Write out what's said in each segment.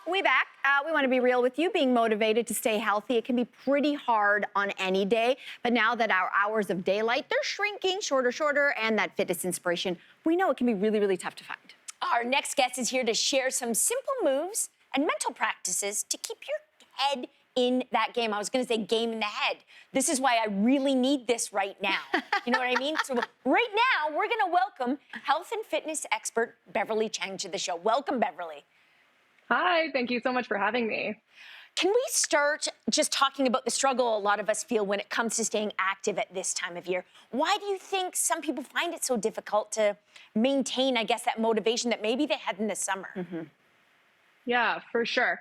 We back. We want to be real with you. Being motivated to stay healthy, it can be pretty hard on any day. But now that our hours of daylight, they're shrinking shorter, and that fitness inspiration, we know it can be really, really tough to find. Our next guest is here to share some simple moves and mental practices to keep your head in that game. I was going to say game in the head. This is why I really need this right now. You know what I mean? So right now, we're going to welcome health and fitness expert Beverley Cheng to the show. Welcome, Beverley. Hi, thank you so much for having me. Can we start just talking about the struggle a lot of us feel when it comes to staying active at this time of year? Why do you think some people find it so difficult to maintain, I guess, that motivation that maybe they had in the summer? Mm-hmm. Yeah, for sure.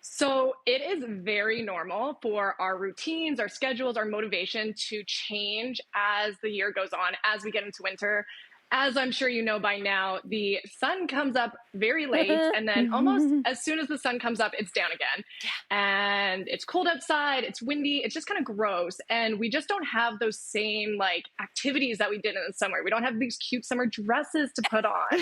So it is very normal for our routines, our schedules, our motivation to change as the year goes on, as we get into winter. As I'm sure you know by now, the sun comes up very late, and then almost as soon as the sun comes up, it's down again. And it's cold outside, it's windy, it's just kind of gross. And we just don't have those same activities that we did in the summer. We don't have these cute summer dresses to put on,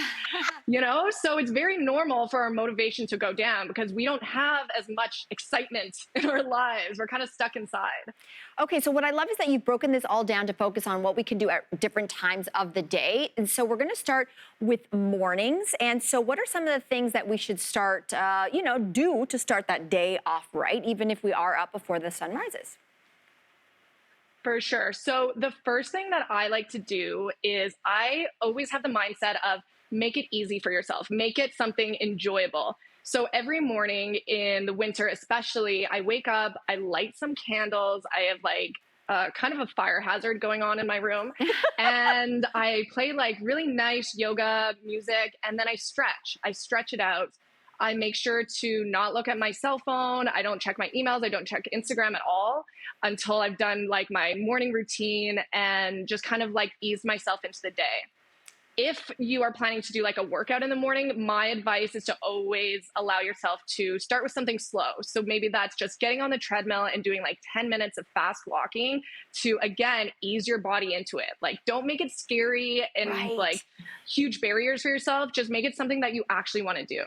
you know? So it's very normal for our motivation to go down because we don't have as much excitement in our lives. We're kind of stuck inside. Okay, so what I love is that you've broken this all down to focus on what we can do at different times of the day. And so we're going to start with mornings. And so what are some of the things that we should start, do to start that day off right, even if we are up before the sun rises? For sure. So the first thing that I like to do is I always have the mindset of make it easy for yourself, make it something enjoyable. So every morning in the winter, especially, I wake up, I light some candles. I have kind of a fire hazard going on in my room. And I play really nice yoga music. And then I stretch it out. I make sure to not look at my cell phone. I don't check my emails. I don't check Instagram at all until I've done my morning routine and just kind of ease myself into the day. If you are planning to do a workout in the morning, my advice is to always allow yourself to start with something slow. So maybe that's just getting on the treadmill and doing 10 minutes of fast walking to, again, ease your body into it. Don't make it scary and huge barriers for yourself. Just make it something that you actually want to do.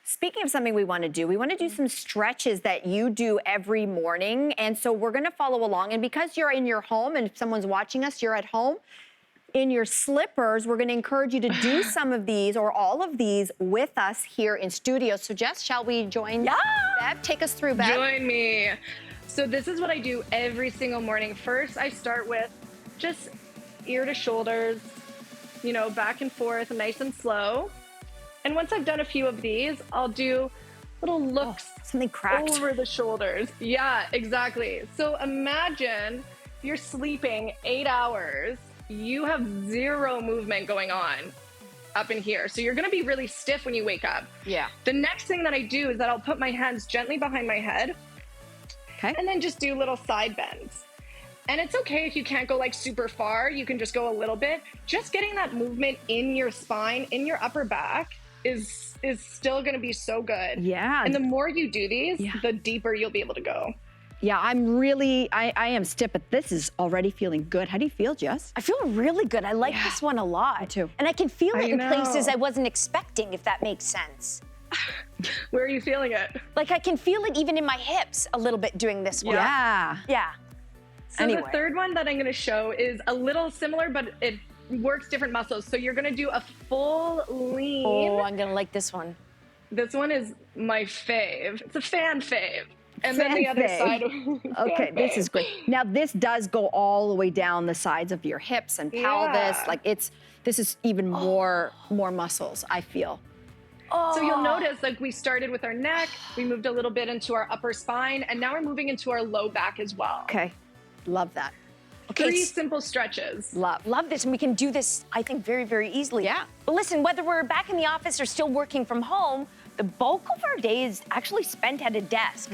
Speaking of something we want to do some stretches that you do every morning. And so we're going to follow along. And because you're in your home and if someone's watching us, you're at home, in your slippers, we're going to encourage you to do some of these or all of these with us here in studio. So Jess, shall we join Bev? Take us through, Bev. Join me. So this is what I do every single morning. First, I start with just ear to shoulders, back and forth, nice and slow. And once I've done a few of these, I'll do little looks something cracked over the shoulders. Yeah, exactly. So imagine you're sleeping 8 hours. You have zero movement going on up in here. So you're going to be really stiff when you wake up. Yeah. The next thing that I do is that I'll put my hands gently behind my head. Okay. And then just do little side bends. And it's okay if you can't go super far. You can just go a little bit. Just getting that movement in your spine, in your upper back is still going to be so good. Yeah. And the more you do these, the deeper you'll be able to go. Yeah, I am stiff, but this is already feeling good. How do you feel, Jess? I feel really good. I like this one a lot. Me too. And I can feel it in places I wasn't expecting, if that makes sense. Where are you feeling it? I can feel it even in my hips a little bit doing this one. Yeah. Yeah. So the third one that I'm going to show is a little similar, but it works different muscles. So you're going to do a full lean. Oh, I'm going to like this one. This one is my fave. It's a fan fave. And then the other side. Okay, this is great. Now this does go all the way down the sides of your hips and pelvis. This is even more muscles, I feel. So you'll notice we started with our neck, we moved a little bit into our upper spine, and now we're moving into our low back as well. Okay, love that. Okay, 3 simple stretches. Love this, and we can do this, I think, very, very easily. Yeah. But listen, whether we're back in the office or still working from home, the bulk of our day is actually spent at a desk,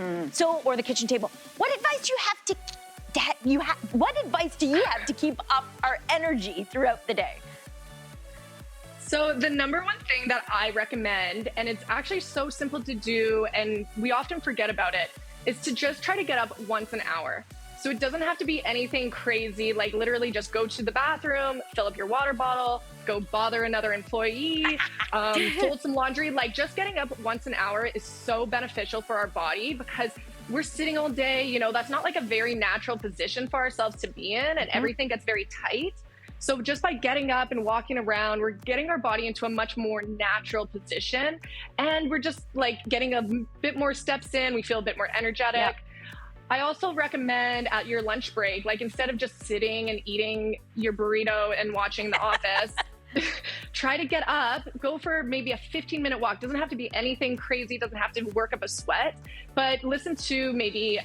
or the kitchen table. What advice do you have to keep up our energy throughout the day? So the number one thing that I recommend, and it's actually so simple to do, and we often forget about it, is to just try to get up once an hour. So it doesn't have to be anything crazy, like literally just go to the bathroom, fill up your water bottle, go bother another employee, fold some laundry. Like just getting up once an hour is so beneficial for our body because we're sitting all day, you know, that's not like a very natural position for ourselves to be in, and everything gets very tight. So just by getting up and walking around, we're getting our body into a much more natural position, and we're just like getting a bit more steps in. We feel a bit more energetic. Yep. I also recommend at your lunch break, like instead of just sitting and eating your burrito and watching The Office, try to get up, go for maybe a 15-minute walk. Doesn't have to be anything crazy, doesn't have to work up a sweat, but listen to maybe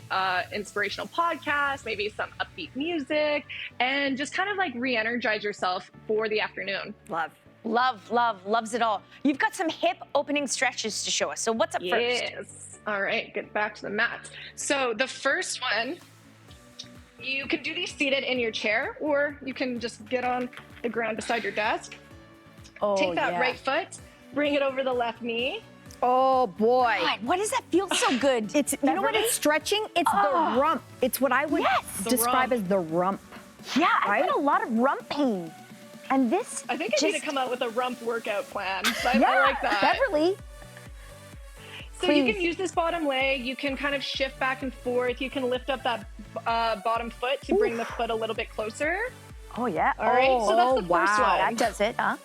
inspirational podcast, maybe some upbeat music, and just kind of like re-energize yourself for the afternoon. Loves it all. You've got some hip opening stretches to show us. So what's up first? Yes. All right, get back to the mat. So the first one, you can do these seated in your chair, or you can just get on the ground beside your desk. Oh, Take that right foot, bring it over the left knee. Oh boy. God, why does that feel so good? It's, you know what it's stretching? It's the rump. It's what I would describe as the rump. Yeah, right? I've got a lot of rump pain. And this I think I need to come out with a rump workout plan. So I like that. Beverly. So you can use this bottom leg. You can kind of shift back and forth. You can lift up that bottom foot to bring the foot a little bit closer. Oh, yeah. All right, so that's the first one. That does it, huh?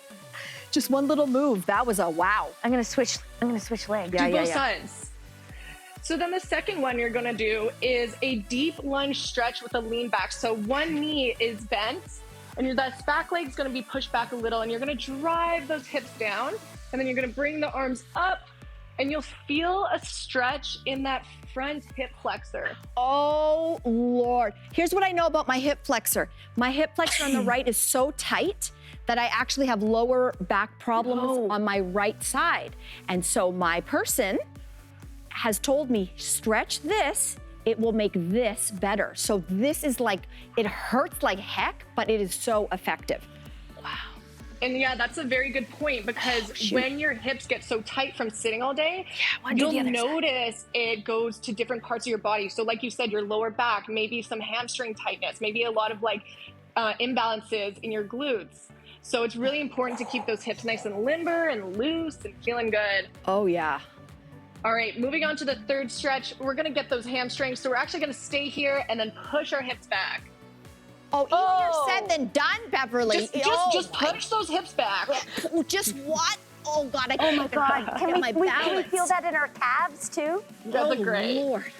Just one little move. That was a wow. I'm gonna switch legs. Do both sides. So then the second one you're gonna do is a deep lunge stretch with a lean back. So one knee is bent, and that back leg's gonna be pushed back a little, and you're gonna drive those hips down, and then you're gonna bring the arms up, and you'll feel a stretch in that front hip flexor. Oh, Lord. Here's what I know about my hip flexor. My hip flexor on the right is so tight that I actually have lower back problems on my right side. And so my person has told me, stretch this, it will make this better. So this is like, it hurts like heck, but it is so effective. And yeah, that's a very good point, because when your hips get so tight from sitting all day, you'll notice it goes to different parts of your body. So like you said, your lower back, maybe some hamstring tightness, maybe a lot of like imbalances in your glutes. So it's really important to keep those hips nice and limber and loose and feeling good. Oh yeah. All right, moving on to the third stretch. We're gonna get those hamstrings. So we're actually gonna stay here and then push our hips back. Oh, easier said than done, Beverly. Just push those hips back. Just what? Oh God, I Oh can't my God. Can we feel that in our calves too? That's great. Lord.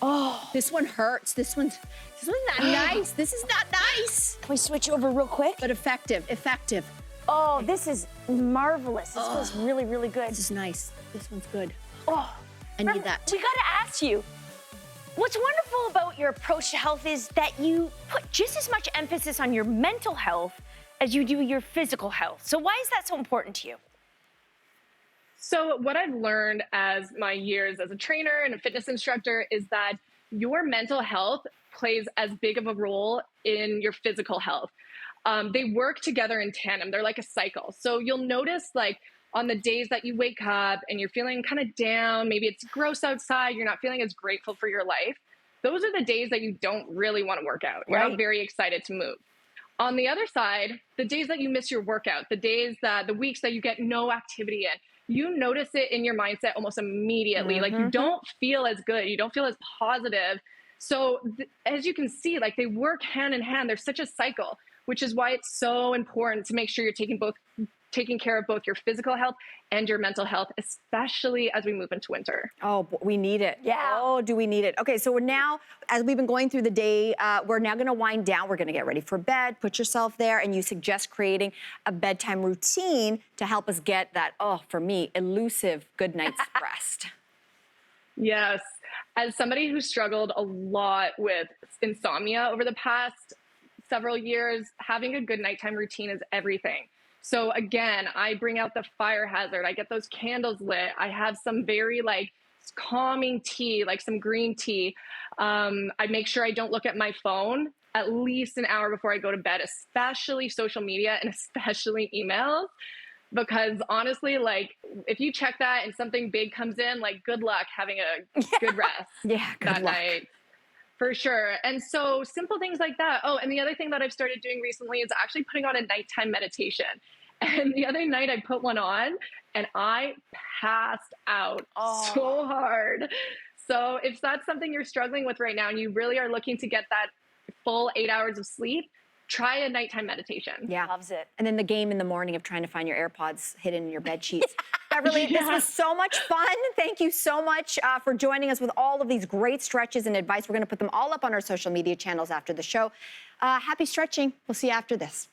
Oh, this one hurts. This one's not nice. This is not nice. Can we switch over real quick? But effective. Oh, this is marvelous. This feels really, really good. This is nice. This one's good. Oh, I need that. We gotta ask you, what's wonderful about your approach to health is that you put just as much emphasis on your mental health as you do your physical health. So why is that so important to you? So what I've learned as my years as a trainer and a fitness instructor is that your mental health plays as big of a role in your physical health. They work together in tandem. They're like a cycle. So you'll notice, like, on the days that you wake up and you're feeling kind of down, maybe it's gross outside, you're not feeling as grateful for your life, those are the days that you don't really want to work out. You're not very excited to move. On the other side, the days that you miss your workout, the weeks that you get no activity in, you notice it in your mindset almost immediately. Like, you don't feel as good. You don't feel as positive. So as you can see, like, they work hand in hand. There's such a cycle, which is why it's so important to make sure you're taking care of both your physical health and your mental health, especially as we move into winter. Oh, we need it. Yeah. Oh, do we need it? Okay, so we're now, as we've been going through the day, we're now gonna wind down. We're gonna get ready for bed, put yourself there, and you suggest creating a bedtime routine to help us get that, for me, elusive good night's rest. Yes. As somebody who struggled a lot with insomnia over the past several years, having a good nighttime routine is everything. So again, I bring out the fire hazard. I get those candles lit. I have some very calming tea, like some green tea. I make sure I don't look at my phone at least an hour before I go to bed, especially social media and especially emails. Because honestly, if you check that and something big comes in, good luck having a good rest Good that luck. night. For sure. And so simple things like that. Oh, and the other thing that I've started doing recently is actually putting on a nighttime meditation. And the other night I put one on and I passed out so hard. So if that's something you're struggling with right now and you really are looking to get that full 8 hours of sleep, try a nighttime meditation. Yeah. Loves it. And then the game in the morning of trying to find your AirPods hidden in your bed sheets. Beverley, this was so much fun. Thank you so much for joining us with all of these great stretches and advice. We're going to put them all up on our social media channels after the show. Happy stretching. We'll see you after this.